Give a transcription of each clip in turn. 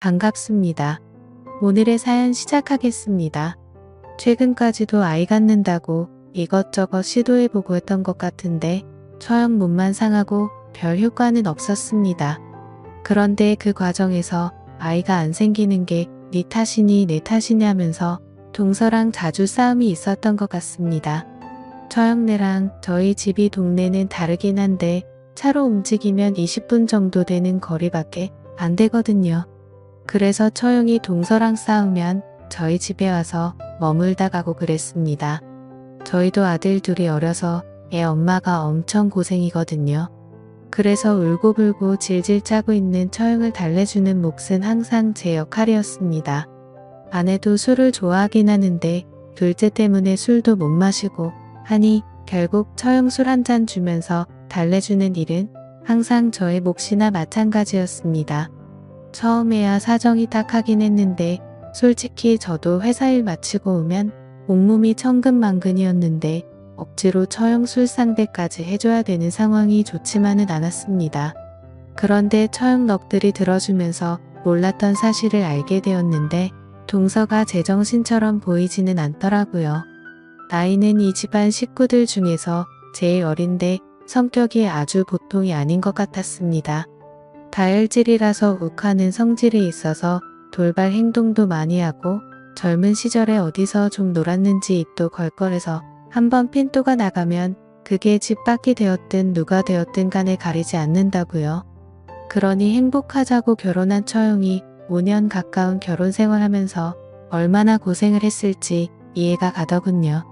반갑습니다. 오늘의 사연 시작하겠습니다. 최근까지도 아이 갖는다고 이것저것 시도해보고 했던 것 같은데 처형 몸만 상하고 별 효과는 없었습니다. 그런데 그 과정에서 아이가 안 생기는 게 네 탓이니 내 탓이니 하면서 동서랑 자주 싸움이 있었던 것 같습니다. 처형네랑 저희 집이 동네는 다르긴 한데 차로 움직이면 20분 정도 되는 거리밖에 안 되거든요. 그래서 처형이 동서랑 싸우면 저희 집에 와서 머물다 가고 그랬습니다. 저희도 아들 둘이 어려서 애 엄마가 엄청 고생이거든요. 그래서 울고불고 질질 짜고 있는 처형을 달래주는 몫은 항상 제 역할이었습니다. 아내도 술을 좋아하긴 하는데 둘째 때문에 술도 못 마시고 하니 결국 처형 술 한 잔 주면서 달래주는 일은 항상 저의 몫이나 마찬가지였습니다. 처음에야 사정이 딱하긴 했는데 솔직히 저도 회사 일 마치고 오면 온몸이 천근만근이었는데 억지로 처형 술 상대까지 해줘야 되는 상황이 좋지만은 않았습니다. 그런데 처형 넋들이 들어주면서 몰랐던 사실을 알게 되었는데 동서가 제정신처럼 보이지는 않더라고요. 나이는 이 집안 식구들 중에서 제일 어린데 성격이 아주 보통이 아닌 것 같았습니다. 다혈질이라서 욱하는 성질이 있어서 돌발 행동도 많이 하고 젊은 시절에 어디서 좀 놀았는지 입도 걸걸해서 한번 핀도가 나가면 그게 집 밖이 되었든 누가 되었든 간에 가리지 않는다고요. 그러니 행복하자고 결혼한 처형이 5년 가까운 결혼 생활하면서 얼마나 고생을 했을지 이해가 가더군요.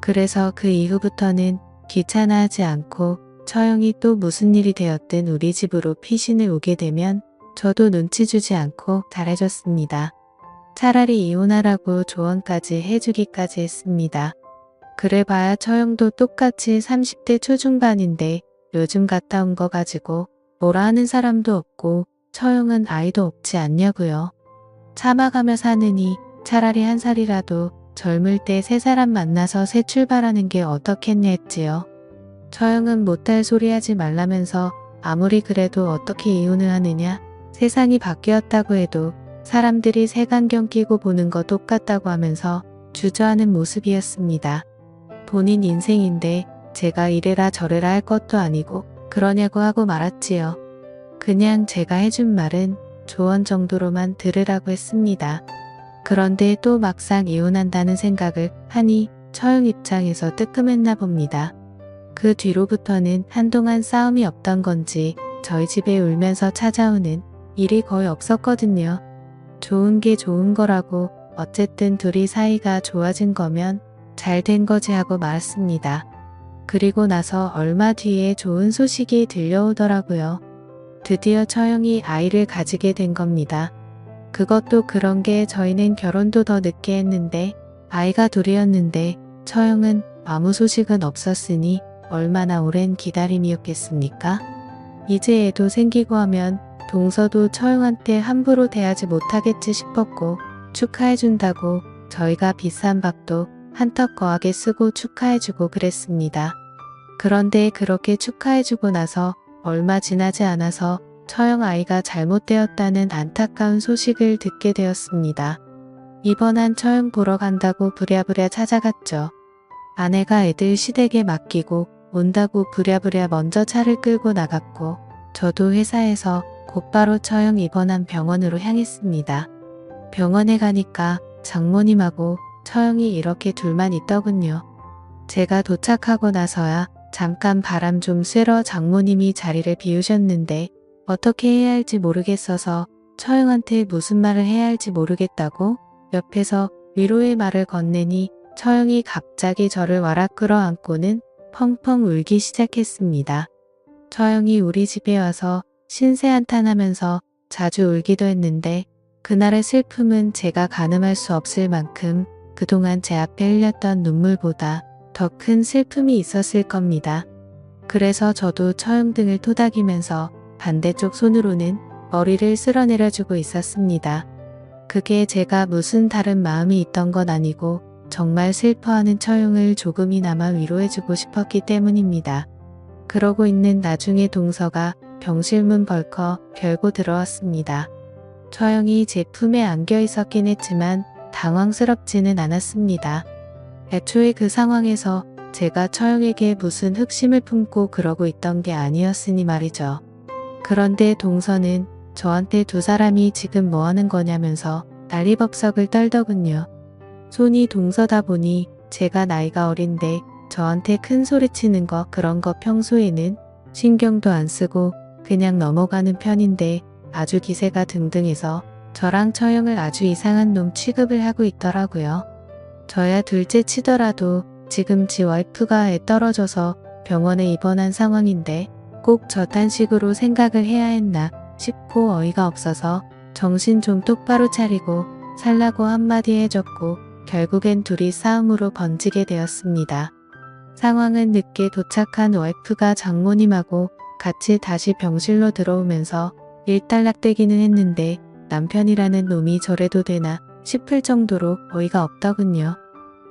그래서 그 이후부터는 귀찮아하지 않고 처형이 또 무슨 일이 되었든 우리 집으로 피신을 오게 되면 저도 눈치 주지 않고 잘해줬습니다. 차라리 이혼하라고 조언까지 해주기까지 했습니다. 그래봐야 처형도 똑같이 30대 초중반인데 요즘 갔다 온 거 가지고 뭐라 하는 사람도 없고 처형은 아이도 없지 않냐고요. 참아가며 사느니 차라리 한 살이라도 젊을 때 새 사람 만나서 새 출발하는 게 어떻겠냐 했지요. 처형은 못할 소리 하지 말라면서 아무리 그래도 어떻게 이혼을 하느냐, 세상이 바뀌었다고 해도 사람들이 색안경 끼고 보는 거 똑같다고 하면서 주저하는 모습이었습니다. 본인 인생인데 제가 이래라 저래라 할 것도 아니고 그러냐고 하고 말았지요. 그냥 제가 해준 말은 조언 정도로만 들으라고 했습니다. 그런데 또 막상 이혼한다는 생각을 하니 처형 입장에서 뜨끔했나 봅니다. 그 뒤로부터는 한동안 싸움이 없던 건지 저희 집에 울면서 찾아오는 일이 거의 없었거든요. 좋은 게 좋은 거라고 어쨌든 둘이 사이가 좋아진 거면 잘 된 거지 하고 말았습니다. 그리고 나서 얼마 뒤에 좋은 소식이 들려오더라고요. 드디어 처형이 아이를 가지게 된 겁니다. 그것도 그런 게 저희는 결혼도 더 늦게 했는데 아이가 둘이었는데 처형은 아무 소식은 없었으니 얼마나 오랜 기다림이었겠습니까? 이제 애도 생기고 하면 동서도 처형한테 함부로 대하지 못하겠지 싶었고 축하해준다고 저희가 비싼 밥도 한턱 거하게 쓰고 축하해주고 그랬습니다. 그런데 그렇게 축하해주고 나서 얼마 지나지 않아서 처형 아이가 잘못되었다는 안타까운 소식을 듣게 되었습니다. 입원한 처형 보러 간다고 부랴부랴 찾아갔죠. 아내가 애들 시댁에 맡기고 온다고 부랴부랴 먼저 차를 끌고 나갔고 저도 회사에서 곧바로 처형 입원한 병원으로 향했습니다. 병원에 가니까 장모님하고 처형이 이렇게 둘만 있더군요. 제가 도착하고 나서야 잠깐 바람 좀 쐬러 장모님이 자리를 비우셨는데 어떻게 해야 할지 모르겠어서 처형한테 무슨 말을 해야 할지 모르겠다고 옆에서 위로의 말을 건네니 처형이 갑자기 저를 와락 끌어안고는 펑펑 울기 시작했습니다. 처형이 우리 집에 와서 신세한탄하면서 자주 울기도 했는데 그날의 슬픔은 제가 가늠할 수 없을 만큼 그동안 제 앞에 흘렸던 눈물보다 더 큰 슬픔이 있었을 겁니다. 그래서 저도 처형 등을 토닥이면서 반대쪽 손으로는 머리를 쓸어내려주고 있었습니다. 그게 제가 무슨 다른 마음이 있던 건 아니고 정말 슬퍼하는 처형을 조금이나마 위로해주고 싶었기 때문입니다. 그러고 있는 나중에 동서가 병실문 벌컥 열고 들어왔습니다. 처형이 제 품에 안겨 있었긴 했지만 당황스럽지는 않았습니다. 애초에 그 상황에서 제가 처형에게 무슨 흑심을 품고 그러고 있던 게 아니었으니 말이죠. 그런데 동서는 저한테 두 사람이 지금 뭐 하는 거냐면서 난리법석을 떨더군요. 손이 동서다 보니 제가 나이가 어린데 저한테 큰 소리 치는 거 그런 거 평소에는 신경도 안 쓰고 그냥 넘어가는 편인데 아주 기세가 등등해서 저랑 처형을 아주 이상한 놈 취급을 하고 있더라고요. 저야 둘째 치더라도 지금 지 와이프가 애 떨어져서 병원에 입원한 상황인데 꼭 저딴 식으로 생각을 해야 했나 싶고 어이가 없어서 정신 좀 똑바로 차리고 살라고 한마디 해줬고 결국엔 둘이 싸움으로 번지게 되었습니다. 상황은 늦게 도착한 와이프가 장모님하고 같이 다시 병실로 들어오면서 일단락되기는 했는데 남편이라는 놈이 저래도 되나 싶을 정도로 어이가 없더군요.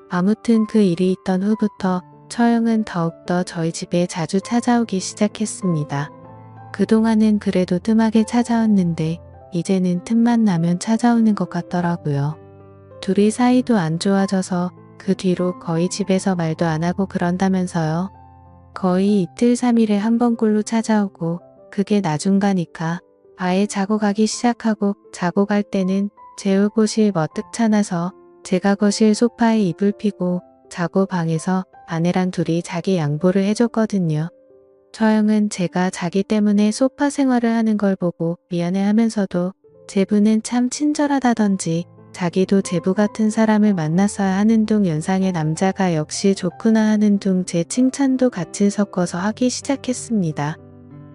아무튼 그 일이 있던 후부터 처형은 더욱더 저희 집에 자주 찾아오기 시작했습니다. 그동안은 그래도 뜸하게 찾아왔는데 이제는 틈만 나면 찾아오는 것 같더라고요. 둘이 사이도 안 좋아져서 그 뒤로 거의 집에서 말도 안 하고 그런다면서요. 거의 이틀 3일에 한 번꼴로 찾아오고 그게 나중가니까 아예 자고 가기 시작하고 자고 갈 때는 재울 곳이 머뜩찮아서 제가 거실 소파에 이불 피고 자고 방에서 아내랑 둘이 자기 양보를 해줬거든요. 처형은 제가 자기 때문에 소파 생활을 하는 걸 보고 미안해하면서도 제부는 참 친절하다던지 자기도 제부 같은 사람을 만났어야 하는 둥 연상의 남자가 역시 좋구나 하는 둥 제 칭찬도 같이 섞어서 하기 시작했습니다.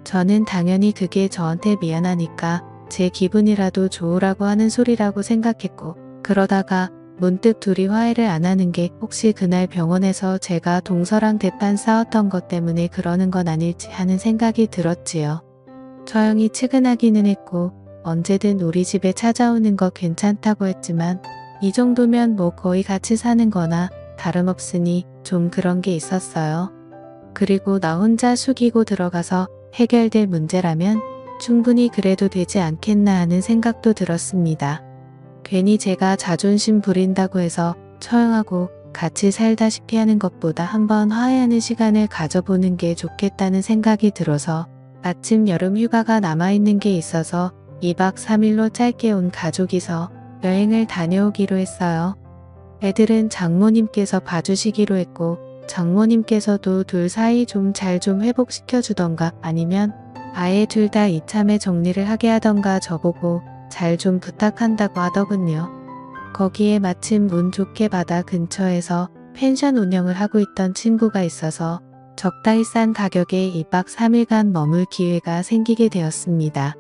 저는 당연히 그게 저한테 미안하니까 제 기분이라도 좋으라고 하는 소리라고 생각했고 그러다가 문득 둘이 화해를 안 하는 게 혹시 그날 병원에서 제가 동서랑 대판 싸웠던 것 때문에 그러는 건 아닐지 하는 생각이 들었지요. 처형이 측은하기는 했고 언제든 우리 집에 찾아오는 거 괜찮다고 했지만 이 정도면 뭐 거의 같이 사는 거나 다름없으니 좀 그런 게 있었어요. 그리고 나 혼자 숙이고 들어가서 해결될 문제라면 충분히 그래도 되지 않겠나 하는 생각도 들었습니다. 괜히 제가 자존심 부린다고 해서 처형하고 같이 살다시피 하는 것보다 한번 화해하는 시간을 가져보는 게 좋겠다는 생각이 들어서 마침 여름 휴가가 남아있는 게 있어서 2박 3일로 짧게 온 가족이서 여행을 다녀오기로 했어요. 애들은 장모님께서 봐주시기로 했고 장모님께서도 둘 사이 좀 잘 좀 회복시켜 주던가 아니면 아예 둘 다 이참에 정리를 하게 하던가 저보고 잘 좀 부탁한다고 하더군요. 거기에 마침 운 좋게 바다 근처에서 펜션 운영을 하고 있던 친구가 있어서 적당히 싼 가격에 2박 3일간 머물 기회가 생기게 되었습니다.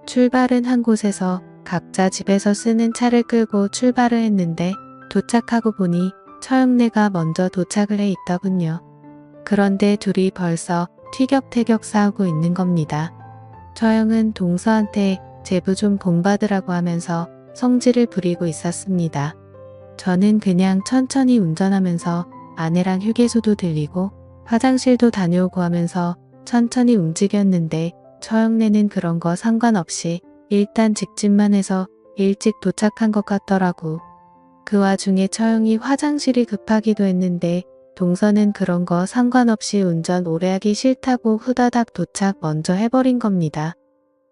출발은 한 곳에서 각자 집에서 쓰는 차를 끌고 출발을 했는데 도착하고 보니 처형네가 먼저 도착을 해 있더군요. 그런데 둘이 벌써 티격태격 싸우고 있는 겁니다. 처형은 동서한테 제부 좀 본받으라고 하면서 성질을 부리고 있었습니다. 저는 그냥 천천히 운전하면서 아내랑 휴게소도 들리고 화장실도 다녀오고 하면서 천천히 움직였는데 처형네는 그런 거 상관없이 일단 직진만 해서 일찍 도착한 것 같더라고. 그 와중에 처형이 화장실이 급하기도 했는데 동서는 그런 거 상관없이 운전 오래 하기 싫다고 후다닥 도착 먼저 해버린 겁니다.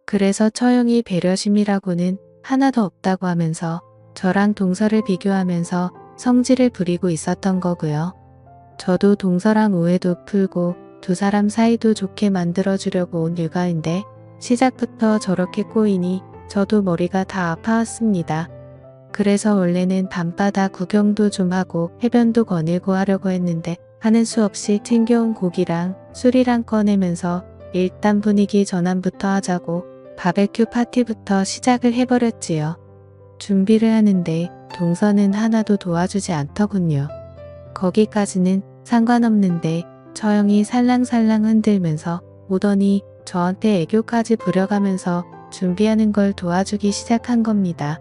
그래서 처형이 배려심이라고는 하나도 없다고 하면서 저랑 동서를 비교하면서 성질을 부리고 있었던 거고요. 저도 동서랑 오해도 풀고 두 사람 사이도 좋게 만들어주려고 온 일과인데 시작부터 저렇게 꼬이니 저도 머리가 다 아파왔습니다. 그래서 원래는 밤바다 구경도 좀 하고 해변도 거닐고 하려고 했는데 하는 수 없이 챙겨온 고기랑 술이랑 꺼내면서 일단 분위기 전환부터 하자고 바베큐 파티부터 시작을 해버렸지요. 준비를 하는데 동서는 하나도 도와주지 않더군요. 거기까지는 상관없는데 처형이 살랑살랑 흔들면서 오더니 저한테 애교까지 부려가면서 준비하는 걸 도와주기 시작한 겁니다.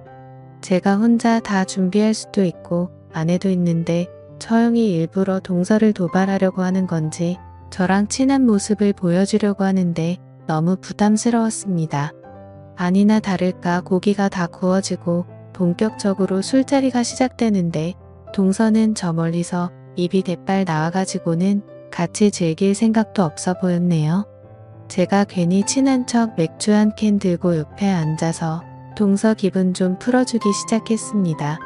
제가 혼자 다 준비할 수도 있고 아내도 있는데 처형이 일부러 동서를 도발하려고 하는 건지 저랑 친한 모습을 보여주려고 하는데 너무 부담스러웠습니다. 아니나 다를까 고기가 다 구워지고 본격적으로 술자리가 시작되는데 동서는 저 멀리서 입이 대빨 나와가지고는 같이 즐길 생각도 없어 보였네요. 제가 괜히 친한 척 맥주 한 캔 들고 옆에 앉아서 동서 기분 좀 풀어주기 시작했습니다.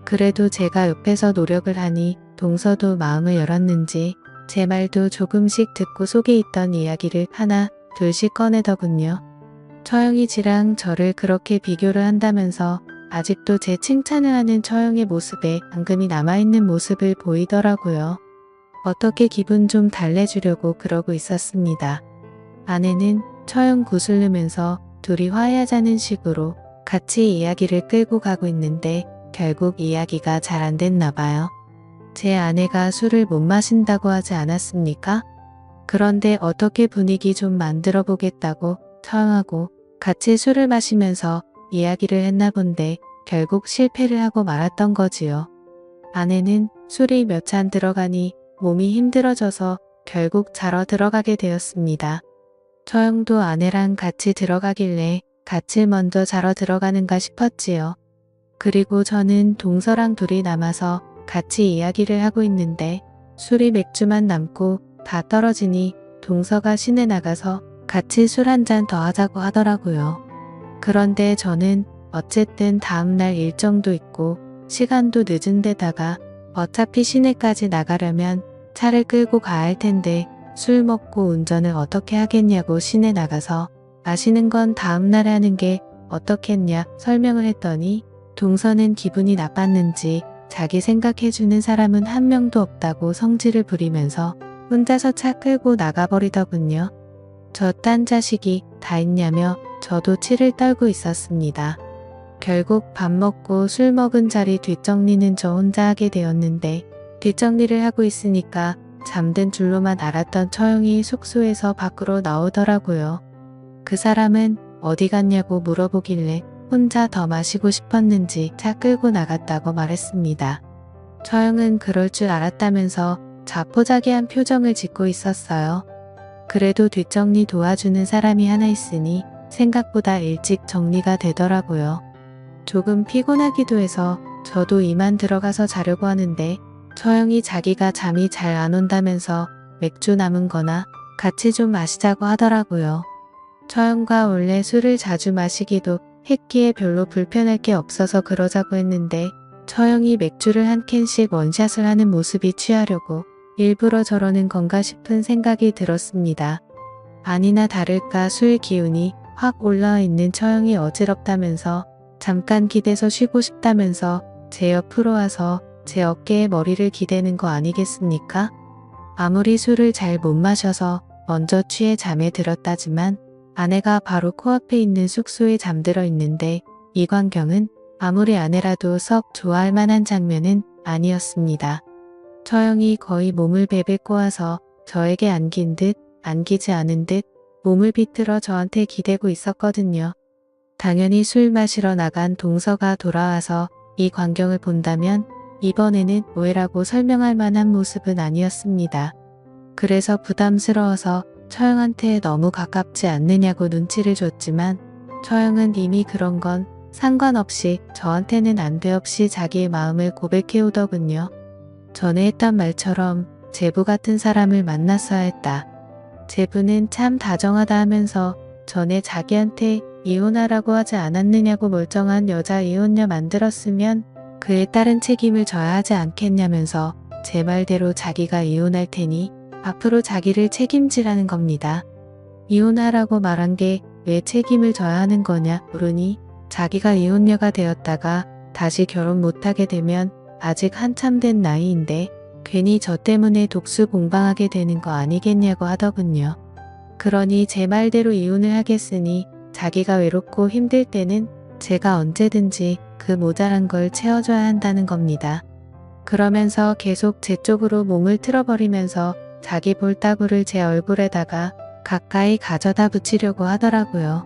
그래도 제가 옆에서 노력을 하니 동서도 마음을 열었는지 제 말도 조금씩 듣고 속에 있던 이야기를 하나 둘씩 꺼내더군요. 처영이 지랑 저를 그렇게 비교를 한다면서 아직도 제 칭찬을 하는 처영의 모습에 앙금이 남아있는 모습을 보이더라고요. 어떻게 기분 좀 달래주려고 그러고 있었습니다. 아내는 처영 구슬르면서 둘이 화해하자는 식으로 같이 이야기를 끌고 가고 있는데 결국 이야기가 잘 안 됐나 봐요. 제 아내가 술을 못 마신다고 하지 않았습니까? 그런데 어떻게 분위기 좀 만들어 보겠다고 처형하고 같이 술을 마시면서 이야기를 했나 본데 결국 실패를 하고 말았던 거지요. 아내는 술이 몇 잔 들어가니 몸이 힘들어져서 결국 자러 들어가게 되었습니다. 처형도 아내랑 같이 들어가길래 같이 먼저 자러 들어가는가 싶었지요. 그리고 저는 동서랑 둘이 남아서 같이 이야기를 하고 있는데 술이 맥주만 남고 다 떨어지니 동서가 시내 나가서 같이 술 한 잔 더 하자고 하더라고요. 그런데 저는 어쨌든 다음날 일정도 있고 시간도 늦은 데다가 어차피 시내까지 나가려면 차를 끌고 가야 할 텐데 술 먹고 운전을 어떻게 하겠냐고 시내 나가서 마시는 건 다음날에 하는 게 어떻겠냐 설명을 했더니 동서는 기분이 나빴는지 자기 생각해주는 사람은 한 명도 없다고 성질을 부리면서 혼자서 차 끌고 나가버리더군요. 저 딴 자식이 다 있냐며 저도 치를 떨고 있었습니다. 결국 밥 먹고 술 먹은 자리 뒷정리는 저 혼자 하게 되었는데 뒷정리를 하고 있으니까 잠든 줄로만 알았던 처형이 숙소에서 밖으로 나오더라고요. 그 사람은 어디 갔냐고 물어보길래 혼자 더 마시고 싶었는지 차 끌고 나갔다고 말했습니다. 처형은 그럴 줄 알았다면서 자포자기한 표정을 짓고 있었어요. 그래도 뒷정리 도와주는 사람이 하나 있으니 생각보다 일찍 정리가 되더라고요. 조금 피곤하기도 해서 저도 이만 들어가서 자려고 하는데 처형이 자기가 잠이 잘 안 온다면서 맥주 남은 거나 같이 좀 마시자고 하더라고요. 처형과 원래 술을 자주 마시기도 했기에 별로 불편할 게 없어서 그러자고 했는데 처형이 맥주를 한 캔씩 원샷을 하는 모습이 취하려고 일부러 저러는 건가 싶은 생각이 들었습니다. 아니나 다를까 술 기운이 확 올라와 있는 처형이 어지럽다면서 잠깐 기대서 쉬고 싶다면서 제 옆으로 와서 제 어깨에 머리를 기대는 거 아니겠습니까? 아무리 술을 잘 못 마셔서 먼저 취해 잠에 들었다지만 아내가 바로 코앞에 있는 숙소에 잠들어 있는데 이 광경은 아무리 아내라도 썩 좋아할 만한 장면은 아니었습니다. 처형이 거의 몸을 베베 꼬아서 저에게 안긴 듯 안기지 않은 듯 몸을 비틀어 저한테 기대고 있었거든요. 당연히 술 마시러 나간 동서가 돌아와서 이 광경을 본다면 이번에는 오해라고 설명할 만한 모습은 아니었습니다. 그래서 부담스러워서 처형한테 너무 가깝지 않느냐고 눈치를 줬지만 처형은 이미 그런 건 상관없이 저한테는 안돼 없이 자기의 마음을 고백해 오더군요. 전에 했던 말처럼 제부 같은 사람을 만났어야 했다. 제부는 참 다정하다 하면서 전에 자기한테 이혼하라고 하지 않았느냐고 멀쩡한 여자 이혼녀 만들었으면 그에 따른 책임을 져야 하지 않겠냐면서 제 말대로 자기가 이혼할 테니 앞으로 자기를 책임지라는 겁니다. 이혼하라고 말한 게 왜 책임을 져야 하는 거냐 물으니 자기가 이혼녀가 되었다가 다시 결혼 못하게 되면 아직 한참 된 나이인데 괜히 저 때문에 독수공방하게 되는 거 아니겠냐고 하더군요. 그러니 제 말대로 이혼을 하겠으니 자기가 외롭고 힘들 때는 제가 언제든지 그 모자란 걸 채워줘야 한다는 겁니다. 그러면서 계속 제 쪽으로 몸을 틀어버리면서 자기 볼따구를 제 얼굴에다가 가까이 가져다 붙이려고 하더라고요.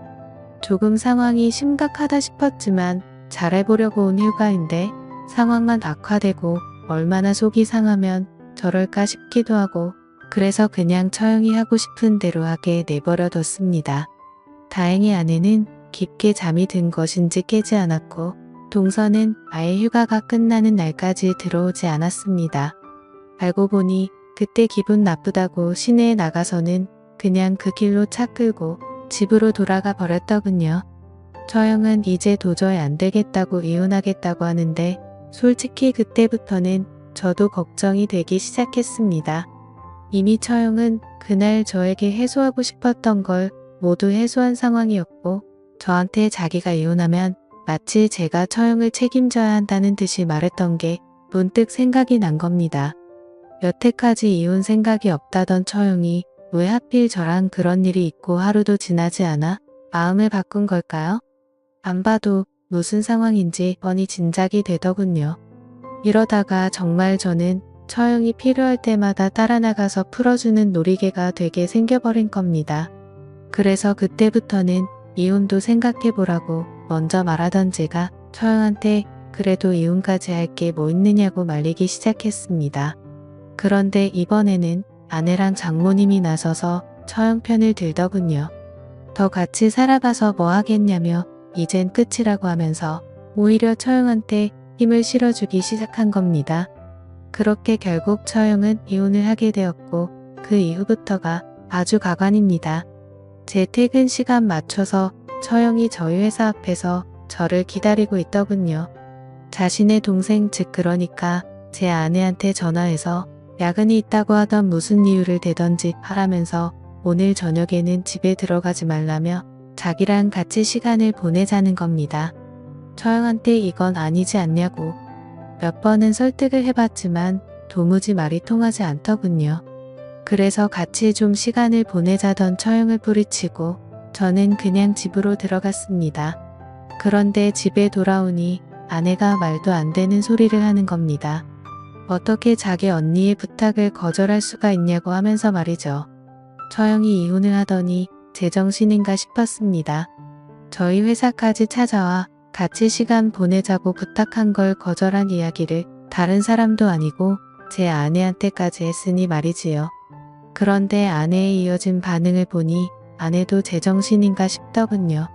조금 상황이 심각하다 싶었지만 잘해보려고 온 휴가인데 상황만 악화되고 얼마나 속이 상하면 저럴까 싶기도 하고 그래서 그냥 처형이 하고 싶은 대로 하게 내버려 뒀습니다. 다행히 아내는 깊게 잠이 든 것인지 깨지 않았고 동서는 아예 휴가가 끝나는 날까지 들어오지 않았습니다. 알고 보니 그때 기분 나쁘다고 시내에 나가서는 그냥 그 길로 차 끌고 집으로 돌아가 버렸더군요. 처형은 이제 도저히 안 되겠다고 이혼하겠다고 하는데 솔직히 그때부터는 저도 걱정이 되기 시작했습니다. 이미 처형은 그날 저에게 해소하고 싶었던 걸 모두 해소한 상황이었고 저한테 자기가 이혼하면 마치 제가 처형을 책임져야 한다는 듯이 말했던 게 문득 생각이 난 겁니다. 여태까지 이혼 생각이 없다던 처형이 왜 하필 저랑 그런 일이 있고 하루도 지나지 않아 마음을 바꾼 걸까요? 안 봐도 무슨 상황인지 뻔히 짐작이 되더군요. 이러다가 정말 저는 처형이 필요할 때마다 따라 나가서 풀어주는 놀이개가 되게 생겨버린 겁니다. 그래서 그때부터는 이혼도 생각해보라고 먼저 말하던 제가 처형한테 그래도 이혼까지 할 게 뭐 있느냐고 말리기 시작했습니다. 그런데 이번에는 아내랑 장모님이 나서서 처형 편을 들더군요. 더 같이 살아봐서 뭐 하겠냐며 이젠 끝이라고 하면서 오히려 처형한테 힘을 실어주기 시작한 겁니다. 그렇게 결국 처형은 이혼을 하게 되었고 그 이후부터가 아주 가관입니다. 제 퇴근 시간 맞춰서 처형이 저희 회사 앞에서 저를 기다리고 있더군요. 자신의 동생 즉 그러니까 제 아내한테 전화해서 야근이 있다고 하던 무슨 이유를 대던지 하라면서 오늘 저녁에는 집에 들어가지 말라며 자기랑 같이 시간을 보내자는 겁니다. 처형한테 이건 아니지 않냐고 몇 번은 설득을 해봤지만 도무지 말이 통하지 않더군요. 그래서 같이 좀 시간을 보내자던 처형을 뿌리치고 저는 그냥 집으로 들어갔습니다. 그런데 집에 돌아오니 아내가 말도 안 되는 소리를 하는 겁니다. 어떻게 자기 언니의 부탁을 거절할 수가 있냐고 하면서 말이죠. 처형이 이혼을 하더니 제정신인가 싶었습니다. 저희 회사까지 찾아와 같이 시간 보내자고 부탁한 걸 거절한 이야기를 다른 사람도 아니고 제 아내한테까지 했으니 말이지요. 그런데 아내의 이어진 반응을 보니 아내도 제정신인가 싶더군요.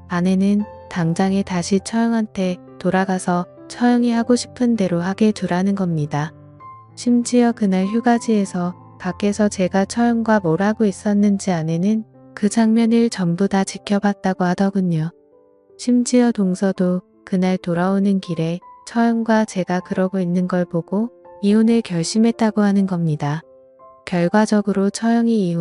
아내는 당장에 다시 처형한테 돌아가서 처형이 하고 싶은 대로 하게 두라는 겁니다. 심지어 그날 휴가지에서 밖에서 제가 처형과 뭘 하고 있었는지 아내는 그 장면을 전부 다 지켜봤다고 하더군요. 심지어 동서도 그날 돌아오는 길에 처형과 제가 그러고 있는 걸 보고 이혼을 결심했다고 하는 겁니다. 결과적으로 처형이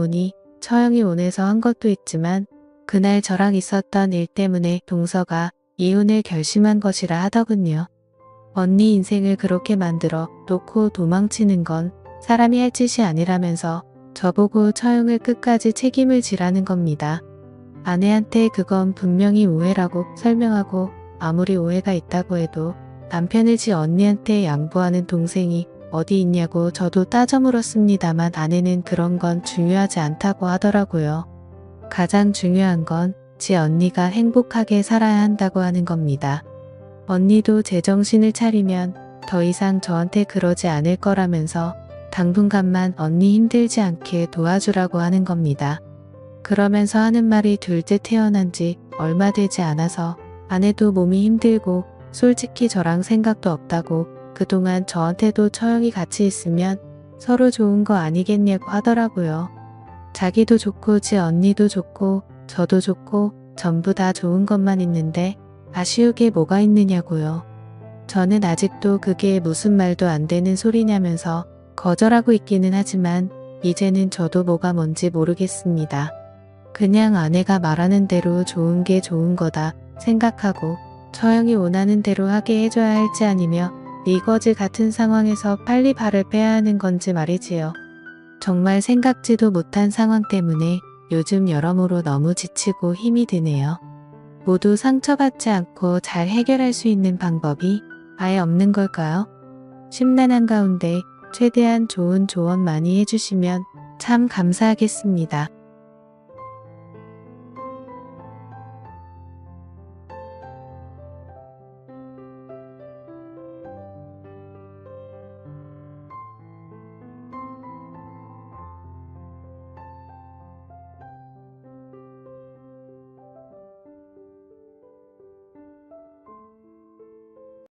원해서 한 것도 있지만 그날 저랑 있었던 일 때문에 동서가 이혼을 결심한 것이라 하더군요. 언니 인생을 그렇게 만들어 놓고 도망치는 건 사람이 할 짓이 아니라면서 저보고 처형을 끝까지 책임을 지라는 겁니다. 아내한테 그건 분명히 오해라고 설명하고 아무리 오해가 있다고 해도 남편을 지 언니한테 양보하는 동생이 어디 있냐고 저도 따져 물었습니다만 아내는 그런 건 중요하지 않다고 하더라고요. 가장 중요한 건 지 언니가 행복하게 살아야 한다고 하는 겁니다. 언니도 제정신을 차리면 더 이상 저한테 그러지 않을 거라면서 당분간만 언니 힘들지 않게 도와주라고 하는 겁니다. 그러면서 하는 말이 둘째 태어난 지 얼마 되지 않아서 아내도 몸이 힘들고 솔직히 저랑 생각도 없다고 그동안 저한테도 처형이 같이 있으면 서로 좋은 거 아니겠냐고 하더라고요. 자기도 좋고 지 언니도 좋고 저도 좋고 전부 다 좋은 것만 있는데 아쉬울 게 뭐가 있느냐고요. 저는 아직도 그게 무슨 말도 안 되는 소리냐면서 거절하고 있기는 하지만 이제는 저도 뭐가 뭔지 모르겠습니다. 그냥 아내가 말하는 대로 좋은 게 좋은 거다 생각하고 처형이 원하는 대로 하게 해줘야 할지 아니며 이거지 같은 상황에서 빨리 발을 빼야 하는 건지 말이지요. 정말 생각지도 못한 상황 때문에 요즘 여러모로 너무 지치고 힘이 드네요. 모두 상처받지 않고 잘 해결할 수 있는 방법이 아예 없는 걸까요? 심란한 가운데 최대한 좋은 조언 많이 해주시면 참 감사하겠습니다.